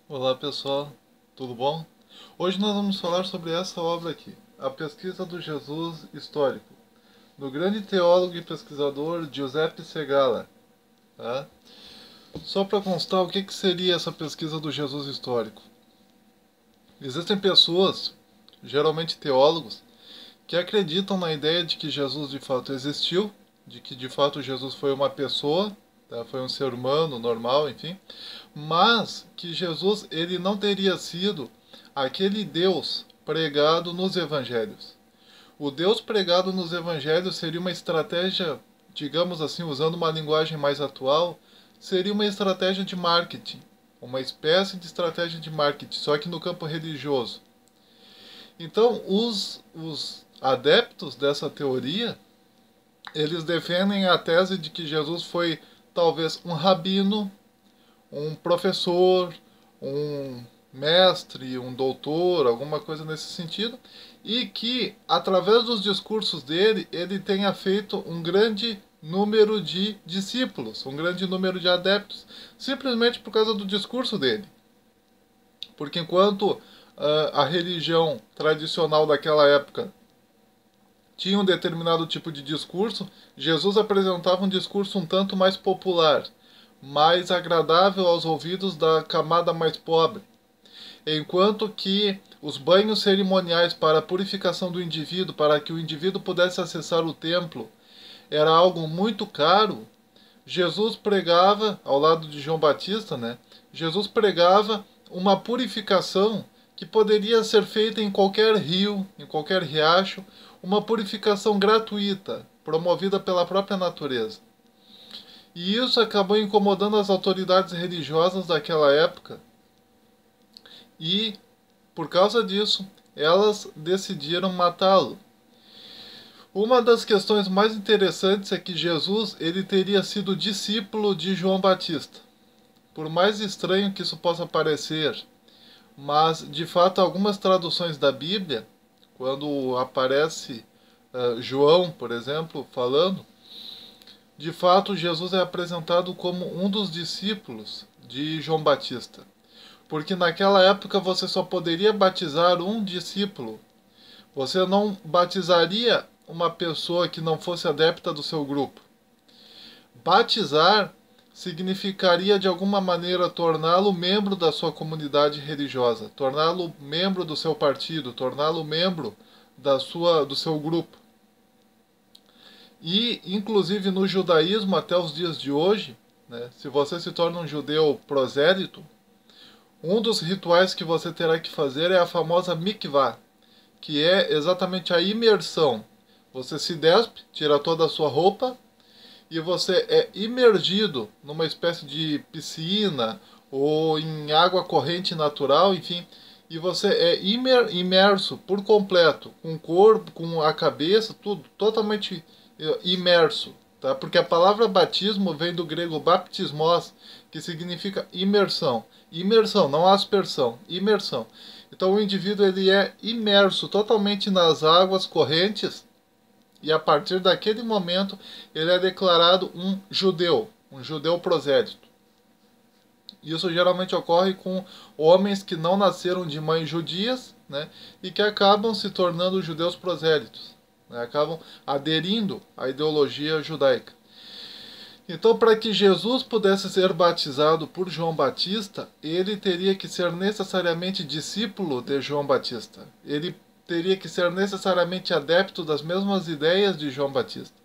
Olá pessoal, tudo bom? Hoje nós vamos falar sobre essa obra aqui, A Pesquisa do Jesus Histórico, do grande teólogo e pesquisador Giuseppe Segala. Tá? Só para constar, o que seria essa pesquisa do Jesus histórico? Existem pessoas, geralmente teólogos, que acreditam na ideia de que Jesus de fato existiu, de que de fato Jesus foi uma pessoa, tá? Foi um ser humano normal, enfim, mas que Jesus ele não teria sido aquele Deus pregado nos evangelhos. O Deus pregado nos evangelhos seria uma estratégia, digamos assim, usando uma linguagem mais atual, seria uma estratégia de marketing, uma espécie de estratégia de marketing, só que no campo religioso. Então, os adeptos dessa teoria, eles defendem a tese de que Jesus foi talvez um rabino, um professor, um mestre, um doutor, alguma coisa nesse sentido, e que, através dos discursos dele, ele tenha feito um grande número de discípulos, um grande número de adeptos, simplesmente por causa do discurso dele. Porque enquanto a religião tradicional daquela época tinha um determinado tipo de discurso, Jesus apresentava um discurso um tanto mais popular, mais agradável aos ouvidos da camada mais pobre. Enquanto que os banhos cerimoniais para a purificação do indivíduo, para que o indivíduo pudesse acessar o templo, era algo muito caro, Jesus pregava, ao lado de João Batista, né? Jesus pregava uma purificação que poderia ser feita em qualquer rio, em qualquer riacho, uma purificação gratuita, promovida pela própria natureza. E isso acabou incomodando as autoridades religiosas daquela época. E, por causa disso, elas decidiram matá-lo. Uma das questões mais interessantes é que Jesus ele teria sido discípulo de João Batista. Por mais estranho que isso possa parecer, mas de fato algumas traduções da Bíblia, quando aparece João, por exemplo, falando, de fato Jesus é apresentado como um dos discípulos de João Batista. Porque naquela época você só poderia batizar um discípulo. Você não batizaria uma pessoa que não fosse adepta do seu grupo. Batizar significaria de alguma maneira torná-lo membro da sua comunidade religiosa, torná-lo membro do seu partido, torná-lo membro do seu grupo. E, inclusive, no judaísmo, até os dias de hoje, né, se você se torna um judeu prosélito, um dos rituais que você terá que fazer é a famosa mikvah, que é exatamente a imersão. Você se despe, tira toda a sua roupa e você é imergido numa espécie de piscina ou em água corrente natural, enfim, e você é imerso por completo, com o corpo, com a cabeça, tudo totalmente imerso, tá? Porque a palavra batismo vem do grego baptismos, que significa imersão. Imersão, não aspersão, imersão. Então o indivíduo ele é imerso totalmente nas águas correntes e a partir daquele momento ele é declarado um judeu prosélito. Isso geralmente ocorre com homens que não nasceram de mães judias, né, e que acabam se tornando judeus prosélitos, né, acabam aderindo à ideologia judaica. Então, para que Jesus pudesse ser batizado por João Batista, ele teria que ser necessariamente discípulo de João Batista. Ele teria que ser necessariamente adepto das mesmas ideias de João Batista.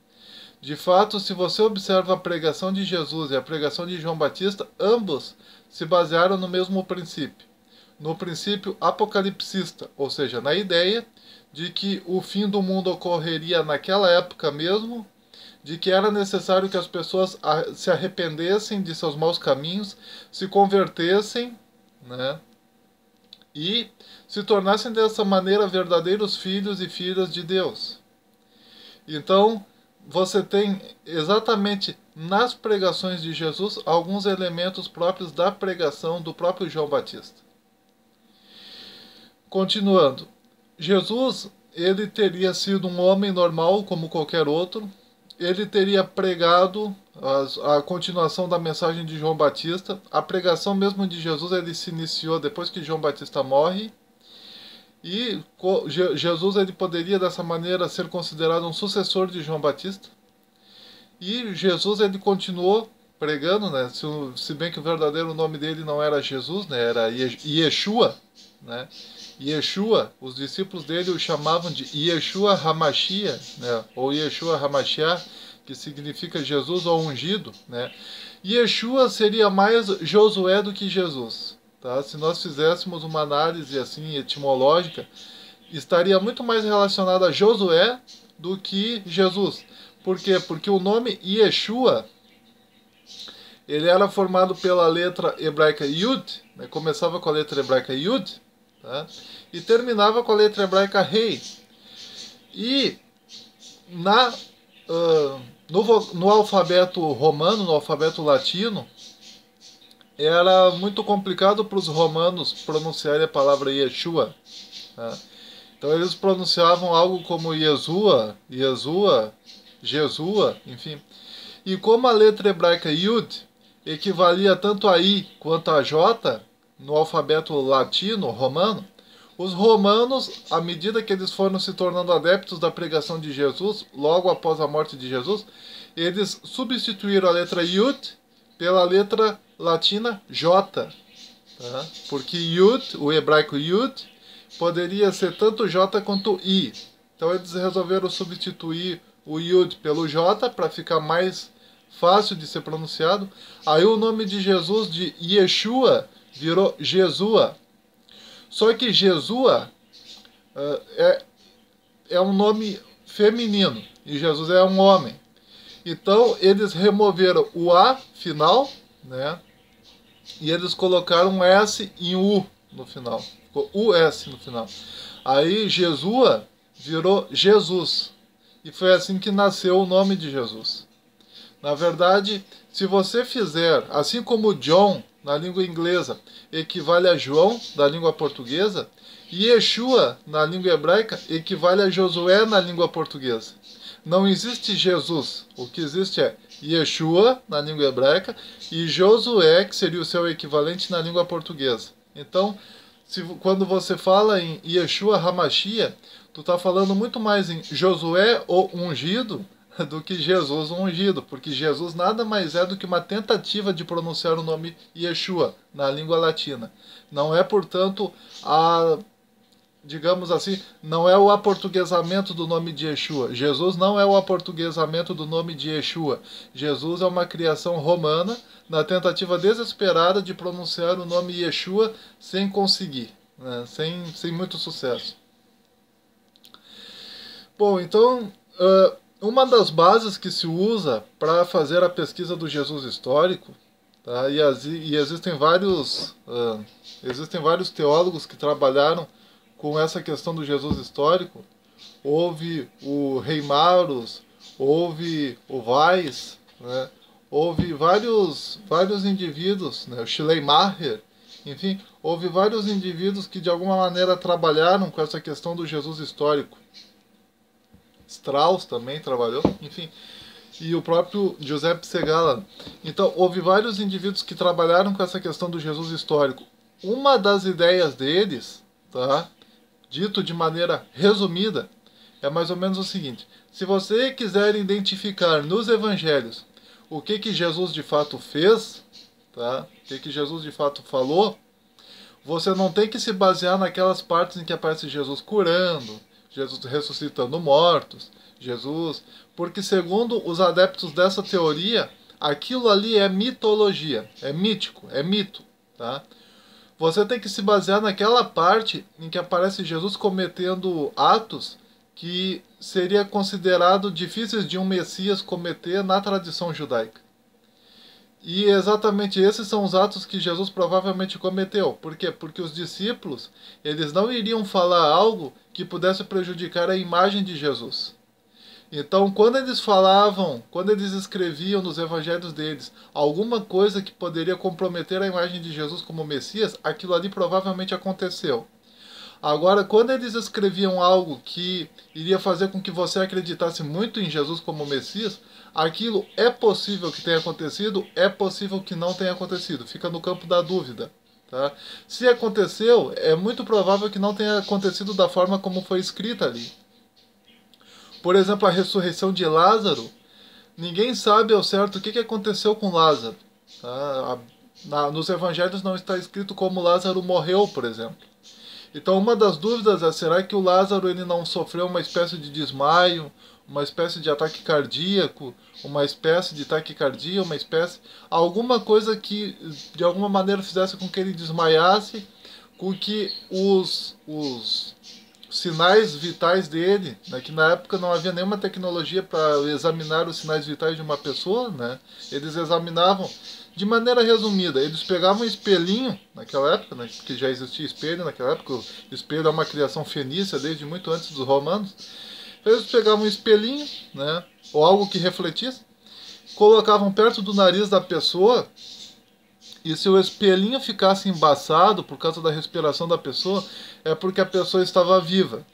De fato, se você observa a pregação de Jesus e a pregação de João Batista, ambos se basearam no mesmo princípio. No princípio apocalipsista, ou seja, na ideia de que o fim do mundo ocorreria naquela época mesmo, de que era necessário que as pessoas se arrependessem de seus maus caminhos, se convertessem, né, e se tornassem dessa maneira verdadeiros filhos e filhas de Deus. Então, você tem exatamente nas pregações de Jesus alguns elementos próprios da pregação do próprio João Batista. Continuando, Jesus, ele teria sido um homem normal como qualquer outro, ele teria pregado a continuação da mensagem de João Batista. A pregação mesmo de Jesus ele se iniciou depois que João Batista morre. E Jesus ele poderia dessa maneira ser considerado um sucessor de João Batista. E Jesus ele continuou pregando, né? Se bem que o verdadeiro nome dele não era Jesus, né? Era Yeshua, né? Yeshua, os discípulos dele o chamavam de Yeshua HaMashiach, né? Ou Yeshua HaMashiach, que significa Jesus ou ungido, né? Yeshua seria mais Josué do que Jesus, tá? Se nós fizéssemos uma análise assim etimológica, estaria muito mais relacionado a Josué do que Jesus. Por quê? Porque o nome Yeshua ele era formado pela letra hebraica Yud, né? Começava com a letra hebraica Yud, tá? E terminava com a letra hebraica Rei. E no alfabeto romano, no alfabeto latino, era muito complicado para os romanos pronunciarem a palavra Yeshua, tá? Então eles pronunciavam algo como Yeshua, Yeshua, Jesua, enfim. E como a letra hebraica Yud equivalia tanto a I quanto a J no alfabeto latino, romano, os romanos, à medida que eles foram se tornando adeptos da pregação de Jesus, logo após a morte de Jesus, eles substituíram a letra Yud pela letra latina J, tá? Porque Yud, o hebraico Yud, poderia ser tanto J quanto I. Então eles resolveram substituir o Yud pelo J para ficar mais fácil de ser pronunciado. Aí o nome de Jesus, de Yeshua, virou Jesua. Só que Jesua é um nome feminino e Jesus é um homem. Então eles removeram o A final, né? E eles colocaram um S em U no final. Ficou US no final. Aí Jesua virou Jesus. E foi assim que nasceu o nome de Jesus. Na verdade, se você fizer, assim como John, na língua inglesa, equivale a João, da língua portuguesa, e Yeshua, na língua hebraica, equivale a Josué, na língua portuguesa. Não existe Jesus. O que existe é Yeshua, na língua hebraica, e Josué, que seria o seu equivalente na língua portuguesa. Então, quando você fala em Yeshua HaMashiach, tu está falando muito mais em Josué, o ungido, do que Jesus, o ungido, porque Jesus nada mais é do que uma tentativa de pronunciar o nome Yeshua na língua latina. Não é, portanto, digamos assim, não é o aportuguesamento do nome de Yeshua. Jesus não é o aportuguesamento do nome de Yeshua. Jesus é uma criação romana na tentativa desesperada de pronunciar o nome Yeshua sem conseguir, né? sem muito sucesso. Bom, então, uma das bases que se usa para fazer a pesquisa do Jesus histórico, tá? E existem vários teólogos que trabalharam com essa questão do Jesus histórico. Houve o Reimarus, houve o Weiss, né? Houve vários indivíduos, né? O Schleiermacher, enfim, houve vários indivíduos que de alguma maneira trabalharam com essa questão do Jesus histórico. Strauss também trabalhou, enfim, e o próprio Giuseppe Segala. Então, houve vários indivíduos que trabalharam com essa questão do Jesus histórico. Uma das ideias deles, tá, dito de maneira resumida, é mais ou menos o seguinte: se você quiser identificar nos evangelhos o que Jesus de fato fez, tá, o que Jesus de fato falou, você não tem que se basear naquelas partes em que aparece Jesus curando, Jesus ressuscitando mortos, Jesus... Porque segundo os adeptos dessa teoria, aquilo ali é mitologia, é mítico, é mito, tá? Você tem que se basear naquela parte em que aparece Jesus cometendo atos que seria considerado difíceis de um Messias cometer na tradição judaica. E exatamente esses são os atos que Jesus provavelmente cometeu. Por quê? Porque os discípulos, eles não iriam falar algo que pudesse prejudicar a imagem de Jesus. Então, quando eles escreviam nos evangelhos deles alguma coisa que poderia comprometer a imagem de Jesus como Messias, aquilo ali provavelmente aconteceu. Agora, quando eles escreviam algo que iria fazer com que você acreditasse muito em Jesus como Messias, aquilo é possível que tenha acontecido, é possível que não tenha acontecido. Fica no campo da dúvida. Tá? Se aconteceu, é muito provável que não tenha acontecido da forma como foi escrita ali. Por exemplo, a ressurreição de Lázaro, ninguém sabe ao certo o que aconteceu com Lázaro. Tá? Nos evangelhos não está escrito como Lázaro morreu, por exemplo. Então uma das dúvidas é, será que o Lázaro ele não sofreu uma espécie de desmaio, uma espécie de ataque cardíaco, uma espécie de taquicardia, uma espécie... alguma coisa que de alguma maneira fizesse com que ele desmaiasse, com que os sinais vitais dele, né, que na época não havia nenhuma tecnologia para examinar os sinais vitais de uma pessoa, né, eles examinavam de maneira resumida. Eles pegavam um espelhinho naquela época, né, que já existia espelho naquela época, o espelho é uma criação fenícia desde muito antes dos romanos. Eles pegavam um espelhinho, né, ou algo que refletisse, colocavam perto do nariz da pessoa, e se o espelhinho ficasse embaçado por causa da respiração da pessoa, é porque a pessoa estava viva.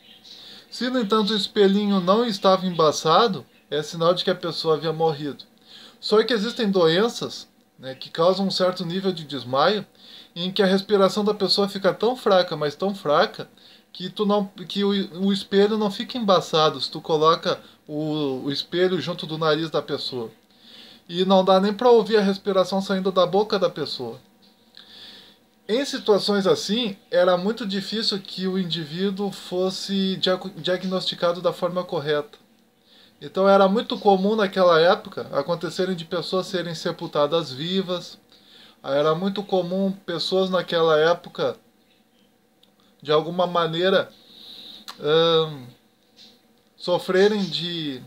Se, no entanto, o espelhinho não estava embaçado, é sinal de que a pessoa havia morrido. Só que existem doenças, né, que causam um certo nível de desmaio, em que a respiração da pessoa fica tão fraca, mas tão fraca, que o espelho não fica embaçado se tu coloca o espelho junto do nariz da pessoa. E não dá nem para ouvir a respiração saindo da boca da pessoa. Em situações assim, era muito difícil que o indivíduo fosse diagnosticado da forma correta. Então era muito comum naquela época acontecerem de pessoas serem sepultadas vivas. Era muito comum pessoas naquela época, de alguma maneira, sofrerem de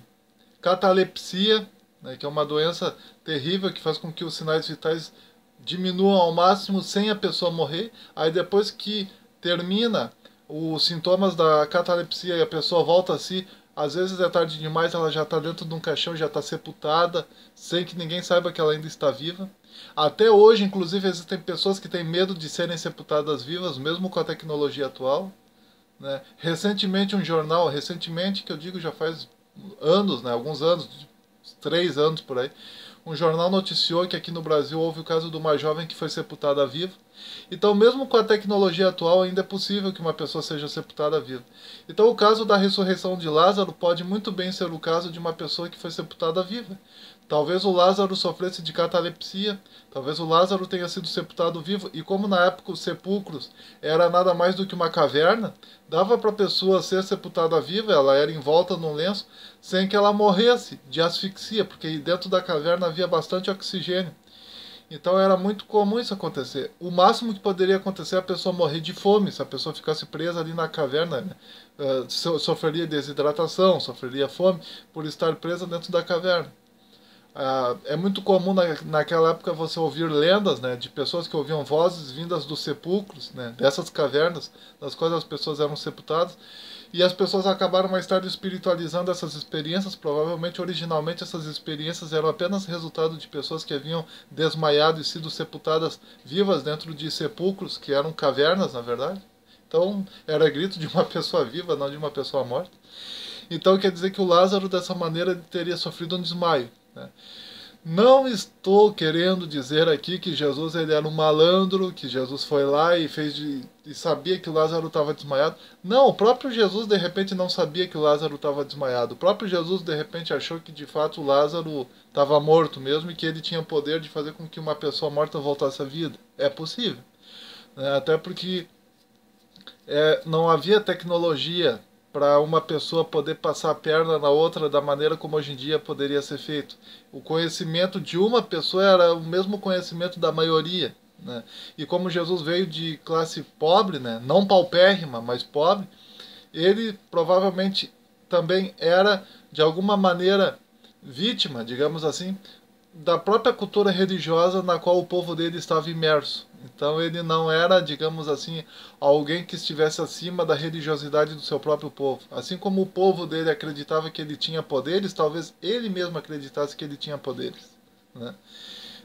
catalepsia, né, que é uma doença terrível que faz com que os sinais vitais diminuam ao máximo sem a pessoa morrer. Aí depois que termina os sintomas da catalepsia e a pessoa volta a si, às vezes é tarde demais, ela já está dentro de um caixão, já está sepultada, sem que ninguém saiba que ela ainda está viva. Até hoje, inclusive, existem pessoas que têm medo de serem sepultadas vivas, mesmo com a tecnologia atual. Né? Recentemente, recentemente que eu digo já faz anos, né, alguns anos, 3 anos por aí, um jornal noticiou que aqui no Brasil houve o caso de uma jovem que foi sepultada viva. Então, mesmo com a tecnologia atual, ainda é possível que uma pessoa seja sepultada viva. Então, o caso da ressurreição de Lázaro pode muito bem ser o caso de uma pessoa que foi sepultada viva. Talvez o Lázaro sofresse de catalepsia, talvez o Lázaro tenha sido sepultado vivo, e como na época os sepulcros era nada mais do que uma caverna, dava para a pessoa ser sepultada viva, ela era envolta num lenço, sem que ela morresse de asfixia, porque dentro da caverna havia bastante oxigênio. Então era muito comum isso acontecer. O máximo que poderia acontecer é a pessoa morrer de fome, se a pessoa ficasse presa ali na caverna, né? Sofreria desidratação, sofreria fome por estar presa dentro da caverna. É muito comum naquela época você ouvir lendas, né, de pessoas que ouviam vozes vindas dos sepulcros, né, dessas cavernas nas quais as pessoas eram sepultadas, e as pessoas acabaram mais tarde espiritualizando essas experiências. Provavelmente, originalmente, essas experiências eram apenas resultado de pessoas que haviam desmaiado e sido sepultadas vivas dentro de sepulcros, que eram cavernas, na verdade. Então, era grito de uma pessoa viva, não de uma pessoa morta. Então, quer dizer que o Lázaro, dessa maneira, teria sofrido um desmaio. Né? Não estou querendo dizer aqui que Jesus ele era um malandro, que Jesus foi lá e e sabia que o Lázaro estava desmaiado. Não, o próprio Jesus de repente não sabia que o Lázaro estava desmaiado. O próprio Jesus de repente achou que de fato o Lázaro estava morto mesmo e que ele tinha poder de fazer com que uma pessoa morta voltasse à vida. É possível. Né? Até porque não havia tecnologia para uma pessoa poder passar a perna na outra da maneira como hoje em dia poderia ser feito. O conhecimento de uma pessoa era o mesmo conhecimento da maioria. Né? E como Jesus veio de classe pobre, né? Não paupérrima, mas pobre, ele provavelmente também era, de alguma maneira, vítima, digamos assim, da própria cultura religiosa na qual o povo dele estava imerso. Então ele não era, digamos assim, alguém que estivesse acima da religiosidade do seu próprio povo. Assim como o povo dele acreditava que ele tinha poderes, talvez ele mesmo acreditasse que ele tinha poderes. Né?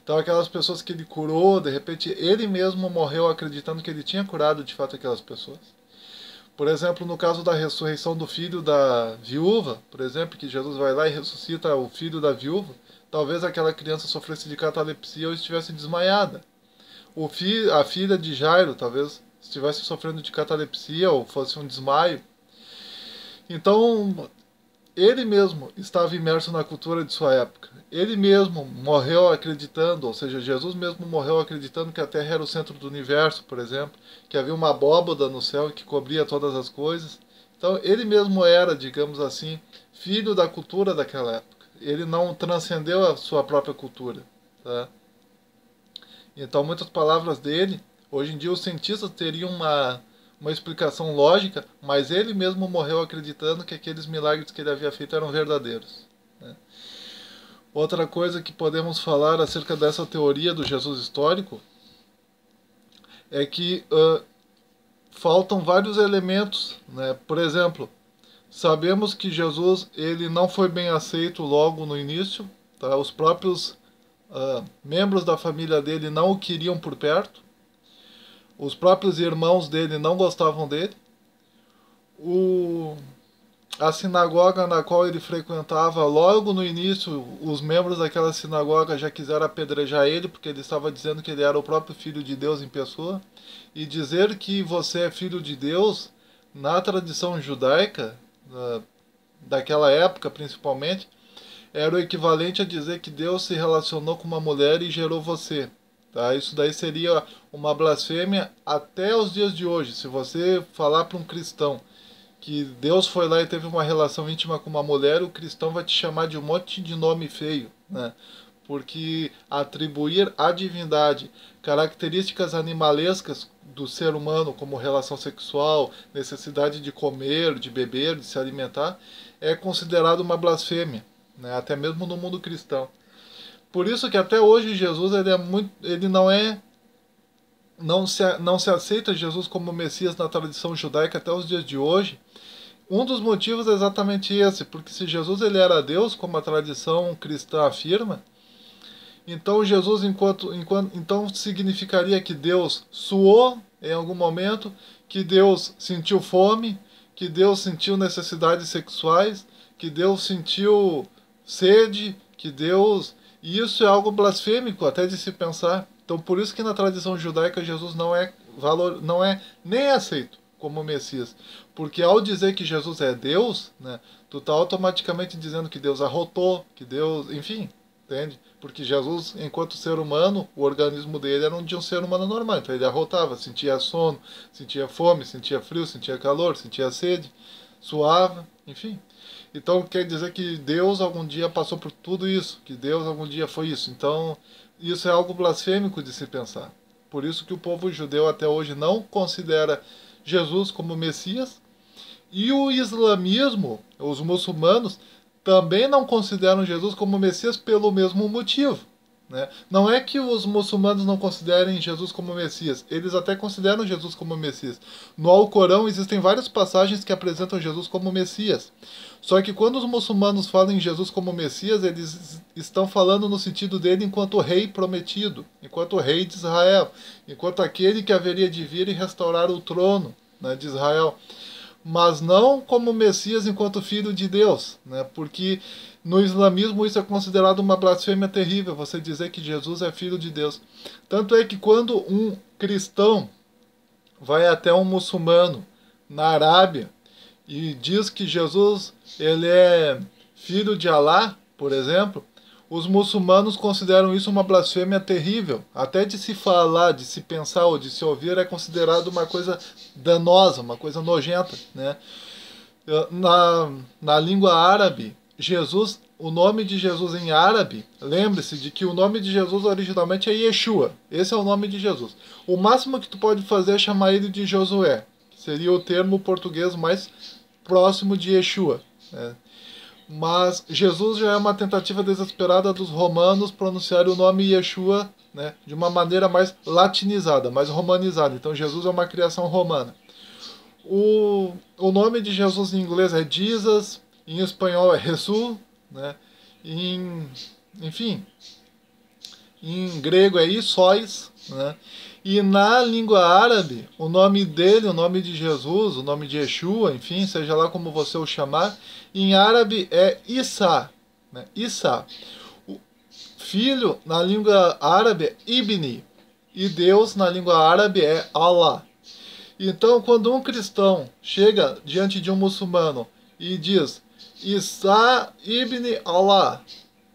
Então aquelas pessoas que ele curou, de repente ele mesmo morreu acreditando que ele tinha curado de fato aquelas pessoas. Por exemplo, no caso da ressurreição do filho da viúva, por exemplo, que Jesus vai lá e ressuscita o filho da viúva, talvez aquela criança sofresse de catalepsia ou estivesse desmaiada. A filha de Jairo talvez estivesse sofrendo de catalepsia ou fosse um desmaio. Então, ele mesmo estava imerso na cultura de sua época. Ele mesmo morreu acreditando, ou seja, Jesus mesmo morreu acreditando que a Terra era o centro do universo, por exemplo, que havia uma abóbada no céu que cobria todas as coisas. Então, ele mesmo era, digamos assim, filho da cultura daquela época. Ele não transcendeu a sua própria cultura, tá? Então, muitas palavras dele, hoje em dia os cientistas teriam uma explicação lógica, mas ele mesmo morreu acreditando que aqueles milagres que ele havia feito eram verdadeiros, né? Outra coisa que podemos falar acerca dessa teoria do Jesus histórico é que faltam vários elementos, né? Por exemplo, sabemos que Jesus ele não foi bem aceito logo no início, tá? Os próprios membros da família dele não o queriam por perto. Os próprios irmãos dele não gostavam dele. A sinagoga na qual ele frequentava, logo no início, os membros daquela sinagoga já quiseram apedrejar ele, porque ele estava dizendo que ele era o próprio Filho de Deus em pessoa. E dizer que você é filho de Deus, na tradição judaica, daquela época principalmente, era o equivalente a dizer que Deus se relacionou com uma mulher e gerou você. Tá? Isso daí seria uma blasfêmia até os dias de hoje. Se você falar para um cristão que Deus foi lá e teve uma relação íntima com uma mulher, o cristão vai te chamar de um monte de nome feio, né? Porque atribuir à divindade características animalescas do ser humano, como relação sexual, necessidade de comer, de beber, de se alimentar, é considerado uma blasfêmia, né? Até mesmo no mundo cristão. Por isso que até hoje Jesus ele não se aceita Jesus como Messias na tradição judaica até os dias de hoje. Um dos motivos é exatamente esse, porque se Jesus ele era Deus, como a tradição cristã afirma, então Jesus então significaria que Deus suou em algum momento, que Deus sentiu fome, que Deus sentiu necessidades sexuais, que Deus sentiu sede, que Deus... E isso é algo blasfêmico até de se pensar. Então por isso que na tradição judaica Jesus não é nem aceito como Messias. Porque ao dizer que Jesus é Deus, né, tu está automaticamente dizendo que Deus arrotou, que Deus... Enfim, entende? Porque Jesus, enquanto ser humano, o organismo dele era um de um ser humano normal. Então ele arrotava, sentia sono, sentia fome, sentia frio, sentia calor, sentia sede, suava, enfim. Então quer dizer que Deus algum dia passou por tudo isso, que Deus algum dia foi isso. Então isso é algo blasfêmico de se pensar. Por isso que o povo judeu até hoje não considera Jesus como Messias. E o islamismo, os muçulmanos, também não consideram Jesus como Messias pelo mesmo motivo, né? Não é que os muçulmanos não considerem Jesus como Messias, eles até consideram Jesus como Messias. No Alcorão existem várias passagens que apresentam Jesus como Messias. Só que quando os muçulmanos falam em Jesus como Messias, eles estão falando no sentido dele enquanto rei prometido, enquanto rei de Israel, enquanto aquele que haveria de vir e restaurar o trono, né, de Israel. Mas não como Messias enquanto filho de Deus, né? Porque no islamismo isso é considerado uma blasfêmia terrível, você dizer que Jesus é filho de Deus. Tanto é que quando um cristão vai até um muçulmano na Arábia e diz que Jesus ele é filho de Alá, por exemplo, os muçulmanos consideram isso uma blasfêmia terrível. Até de se falar, de se pensar ou de se ouvir é considerado uma coisa danosa, uma coisa nojenta, né? Na língua árabe, Jesus, o nome de Jesus em árabe, lembre-se de que o nome de Jesus originalmente é Yeshua. Esse é o nome de Jesus. O máximo que tu pode fazer é chamar ele de Josué, que seria o termo português mais próximo de Yeshua, né? Mas Jesus já é uma tentativa desesperada dos romanos pronunciar o nome Yeshua, né, de uma maneira mais latinizada, mais romanizada. Então Jesus é uma criação romana. O nome de Jesus em inglês é Jesus, em espanhol é Jesus, né? Enfim, em grego é Isois, né? E na língua árabe, o nome dele, o nome de Jesus, o nome de Yeshua, enfim, seja lá como você o chamar, em árabe é Isa, né? Isa. O filho, na língua árabe, é Ibni. E Deus, na língua árabe, é Allah. Então, quando um cristão chega diante de um muçulmano e diz Isa ibn Allah,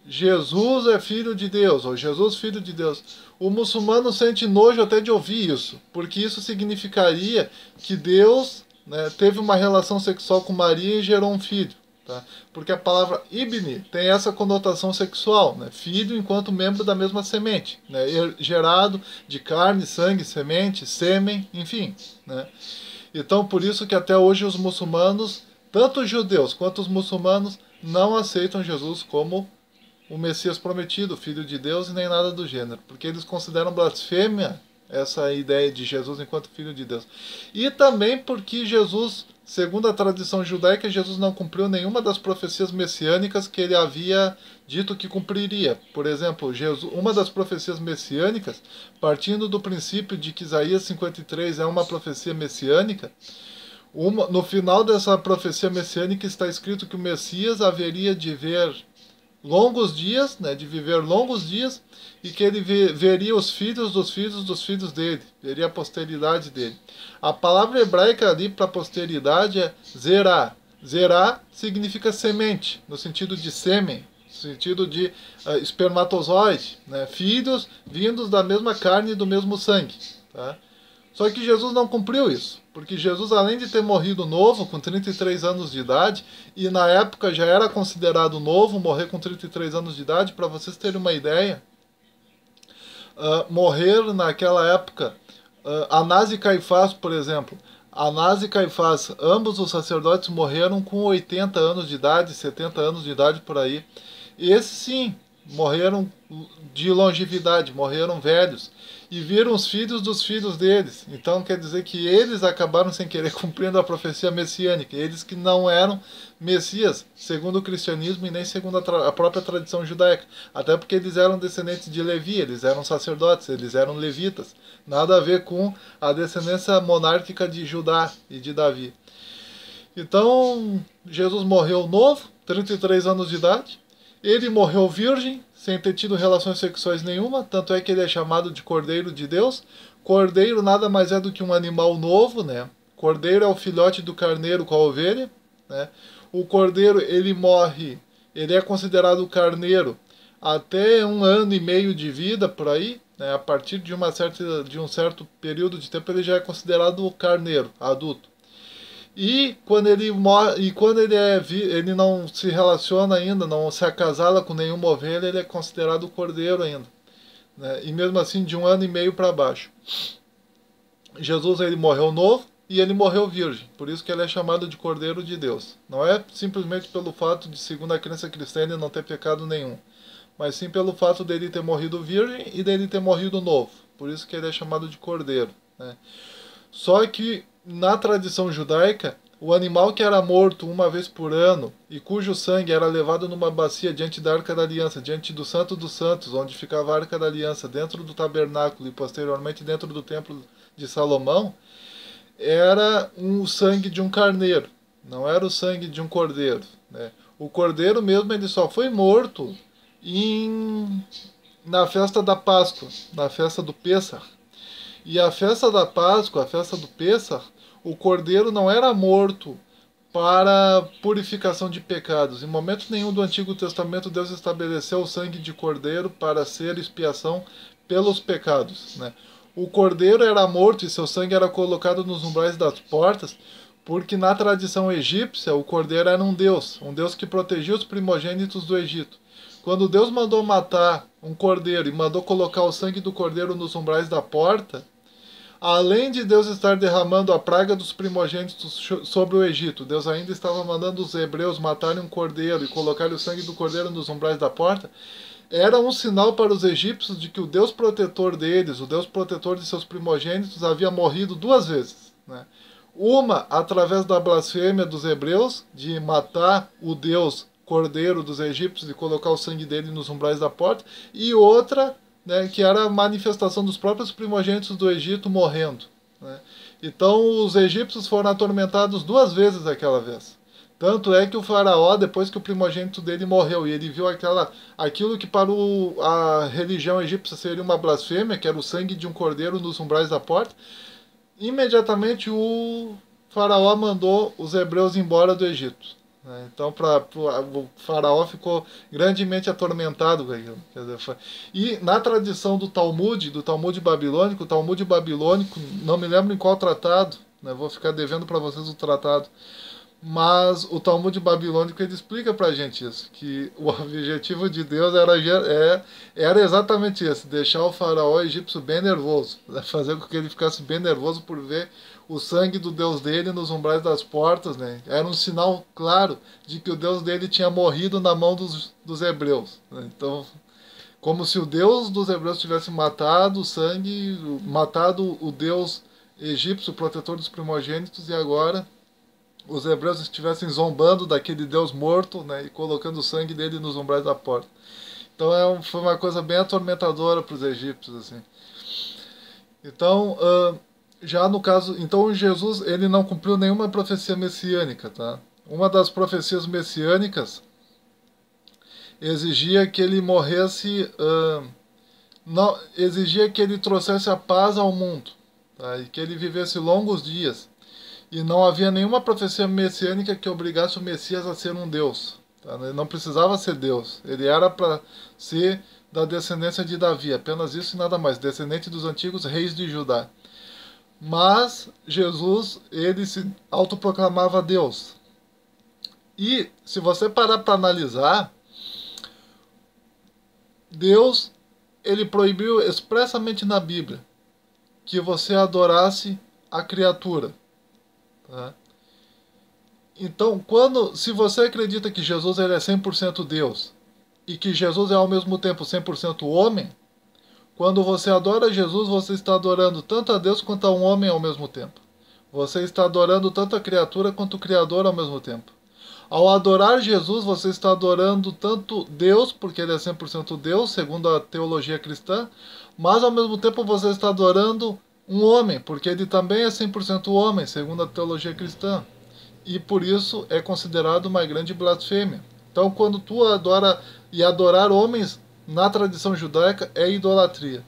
Jesus é filho de Deus, ou Jesus filho de Deus, o muçulmano sente nojo até de ouvir isso, porque isso significaria que Deus, né, teve uma relação sexual com Maria e gerou um filho. Tá? Porque a palavra ibn tem essa conotação sexual, né? Filho enquanto membro da mesma semente, né? Gerado de carne, sangue, semente, sêmen, enfim, né? Então por isso que até hoje os muçulmanos, tanto os judeus quanto os muçulmanos, não aceitam Jesus como o Messias prometido, Filho de Deus, e nem nada do gênero, porque eles consideram blasfêmia essa ideia de Jesus enquanto Filho de Deus. E também porque Jesus, segundo a tradição judaica, Jesus não cumpriu nenhuma das profecias messiânicas que ele havia dito que cumpriria. Por exemplo, Jesus, uma das profecias messiânicas, partindo do princípio de que Isaías 53 é uma profecia messiânica, no final dessa profecia messiânica está escrito que o Messias haveria de ver longos dias, né, de viver longos dias, e que ele veria os filhos dos filhos dos filhos dele, veria a posteridade dele. A palavra hebraica ali para posteridade é zerá. Zerá significa semente, no sentido de sêmen, no sentido de espermatozoide, né, filhos vindos da mesma carne e do mesmo sangue. Tá? Só que Jesus não cumpriu isso, porque Jesus, além de ter morrido novo, com 33 anos de idade, e na época já era considerado novo morrer com 33 anos de idade, para vocês terem uma ideia, morrer naquela época, Anás e Caifás, por exemplo, Anás e Caifás, ambos os sacerdotes morreram com 80 anos de idade, 70 anos de idade por aí. Esses sim, morreram de longevidade, morreram velhos e viram os filhos dos filhos deles. Então quer dizer que eles acabaram sem querer cumprindo a profecia messiânica, eles que não eram Messias, segundo o cristianismo e nem segundo a própria tradição judaica. Até porque eles eram descendentes de Levi, eles eram sacerdotes, eles eram levitas. Nada a ver com a descendência monárquica de Judá e de Davi. Então, Jesus morreu novo, 33 anos de idade. Ele morreu virgem, sem ter tido relações sexuais nenhuma, tanto é que ele é chamado de Cordeiro de Deus. Cordeiro nada mais é do que um animal novo, né? Cordeiro é o filhote do carneiro com a ovelha, né? O cordeiro, ele morre, ele é considerado carneiro até 1 ano e meio de vida, por aí, né? A partir de um certo período de tempo ele já é considerado carneiro, adulto. E quando ele morre, e quando ele não se relaciona ainda, não se acasala com nenhuma ovelha, ele é considerado cordeiro ainda, né? E mesmo assim de 1 ano e meio para baixo. Jesus, ele morreu novo e ele morreu virgem, por isso que ele é chamado de Cordeiro de Deus. Não é simplesmente pelo fato de, segundo a crença cristã, ele não ter pecado nenhum, mas sim pelo fato dele ter morrido virgem e dele ter morrido novo. Por isso que ele é chamado de Cordeiro, né? Só que na tradição judaica, o animal que era morto uma vez por ano e cujo sangue era levado numa bacia diante da Arca da Aliança, diante do Santo dos Santos, onde ficava a Arca da Aliança, dentro do tabernáculo e posteriormente dentro do Templo de Salomão, era o sangue de um carneiro, não era o sangue de um cordeiro, né? O cordeiro mesmo, ele só foi morto na festa da Páscoa, na festa do Pêssar. E a festa da Páscoa, a festa do Pêssar, o cordeiro não era morto para purificação de pecados. Em momento nenhum do Antigo Testamento Deus estabeleceu o sangue de cordeiro para ser expiação pelos pecados, né? O cordeiro era morto e seu sangue era colocado nos umbrais das portas, porque na tradição egípcia o cordeiro era um deus que protegia os primogênitos do Egito. Quando Deus mandou matar um cordeiro e mandou colocar o sangue do cordeiro nos umbrais da porta, além de Deus estar derramando a praga dos primogênitos sobre o Egito, Deus ainda estava mandando os hebreus matarem um cordeiro e colocarem o sangue do cordeiro nos umbrais da porta. Era um sinal para os egípcios de que o Deus protetor deles, o Deus protetor de seus primogênitos, havia morrido 2 vezes, né? Uma através da blasfêmia dos hebreus, de matar o Deus cordeiro dos egípcios e colocar o sangue dele nos umbrais da porta, e outra né, que era a manifestação dos próprios primogênitos do Egito morrendo, né? Então os egípcios foram atormentados 2 vezes aquela vez. Tanto é que o faraó, depois que o primogênito dele morreu e ele viu aquilo que para a religião egípcia seria uma blasfêmia, que era o sangue de um cordeiro nos umbrais da porta, imediatamente o faraó mandou os hebreus embora do Egito, né? Então o faraó ficou grandemente atormentado com aquilo. Quer dizer, e na tradição do Talmud babilônico, não me lembro em qual tratado, né? Vou ficar devendo para vocês o tratado, mas o Talmud babilônico ele explica pra gente isso, que o objetivo de Deus era exatamente esse, deixar o faraó egípcio bem nervoso, né? Fazer com que ele ficasse bem nervoso por ver o sangue do Deus dele nos umbrais das portas, né? Era um sinal claro de que o Deus dele tinha morrido na mão dos hebreus, né? Então, como se o Deus dos hebreus tivesse matado o sangue, matado o Deus egípcio, o protetor dos primogênitos, e agora os hebreus estivessem zombando daquele Deus morto, né, e colocando o sangue dele nos umbrais da porta. Então foi uma coisa bem atormentadora para os egípcios, assim. Então, já no caso, então Jesus ele não cumpriu nenhuma profecia messiânica, tá? Uma das profecias messiânicas exigia que ele morresse, não, exigia que ele trouxesse a paz ao mundo, tá? E que ele vivesse longos dias. E não havia nenhuma profecia messiânica que obrigasse o Messias a ser um Deus, tá? Ele não precisava ser Deus. Ele era para ser da descendência de Davi, apenas isso e nada mais, descendente dos antigos reis de Judá. Mas Jesus, ele se autoproclamava Deus. E se você parar para analisar, Deus, ele proibiu expressamente na Bíblia que você adorasse a criatura, tá? Então, se você acredita que Jesus ele é 100% Deus e que Jesus é ao mesmo tempo 100% homem, quando você adora Jesus, você está adorando tanto a Deus quanto a um homem ao mesmo tempo. Você está adorando tanto a criatura quanto o Criador ao mesmo tempo. Ao adorar Jesus, você está adorando tanto Deus, porque ele é 100% Deus, segundo a teologia cristã, mas ao mesmo tempo você está adorando um homem, porque ele também é 100% homem, segundo a teologia cristã. E por isso é considerado uma grande blasfêmia. Então, quando tu adorar homens na tradição judaica é idolatria.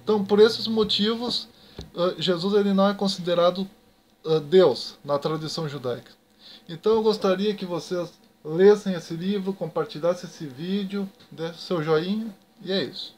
Então, por esses motivos, Jesus ele não é considerado Deus na tradição judaica. Então, eu gostaria que vocês lessem esse livro, compartilhassem esse vídeo, dessem seu joinha, e é isso.